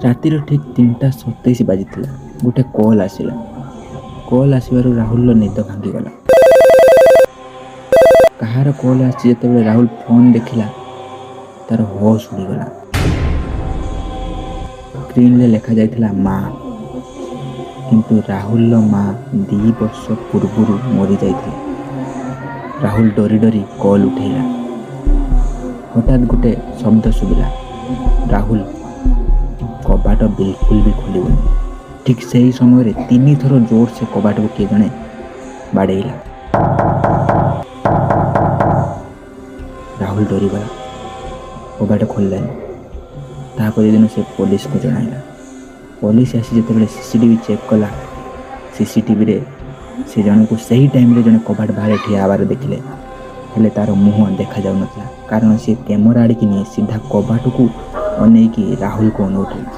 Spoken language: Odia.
ରାତିର ଠିକ୍ 3:27 ବାଜିଥିଲା। ଗୋଟେ କଲ୍ ଆସିଲା। କଲ୍ ଆସିବାରୁ ରାହୁଲର ନିଦ ଭାଙ୍ଗିଗଲା। କାହାର କଲ୍ ଆସିଛି ଯେତେବେଳେ ରାହୁଲ ଫୋନ୍ ଦେଖିଲା, ତାର ହୋସ୍ ଉଡ଼ିଗଲା। ସ୍କ୍ରିନ୍ରେ ଲେଖାଯାଇଥିଲା ମା। କିନ୍ତୁ ରାହୁଲର ମା 2 ବର୍ଷ ପୂର୍ବରୁ ମରିଯାଇଥିଲେ। ରାହୁଲ ଡରି ଡରି କଲ୍ ଉଠେଇଲା। ହଠାତ୍ ଗୋଟେ ଶବ୍ଦ ଶୁଭିଲା, ରାହୁଲ କବାଟ ବିଲକୁଲ ବି ଖୋଲିବନି। ଠିକ୍ ସେହି ସମୟରେ 3 ଥର ଜୋର ସେ କବାଟକୁ କିଏ ଜଣେ ବାଡ଼େଇଲା। ରାହୁଲ ଡରିଗଲା, କବାଟ ଖୋଲିଲାନି। ତାପରେ ଦିନ ସେ ପୋଲିସକୁ ଜଣାଇଲା। ପୋଲିସ ଆସି ଯେତେବେଳେ ସିସିଟିଭି ଚେକ୍ କଲା, ସିସିଟିଭିରେ ସେ ଜଣକୁ ସେହି ଟାଇମ୍ରେ ଜଣେ କବାଟ ବାହାରେ ଠିଆ ହେବାର ଦେଖିଲେ। ହେଲେ ତାର ମୁହଁ ଦେଖାଯାଉନଥିଲା, କାରଣ ସେ କ୍ୟାମେରା ଆଡ଼ିକି ନେଇ ସିଧା କବାଟକୁ ଅନେଇକି ରାହୁଲକୁ ଅନଉଥିଲା।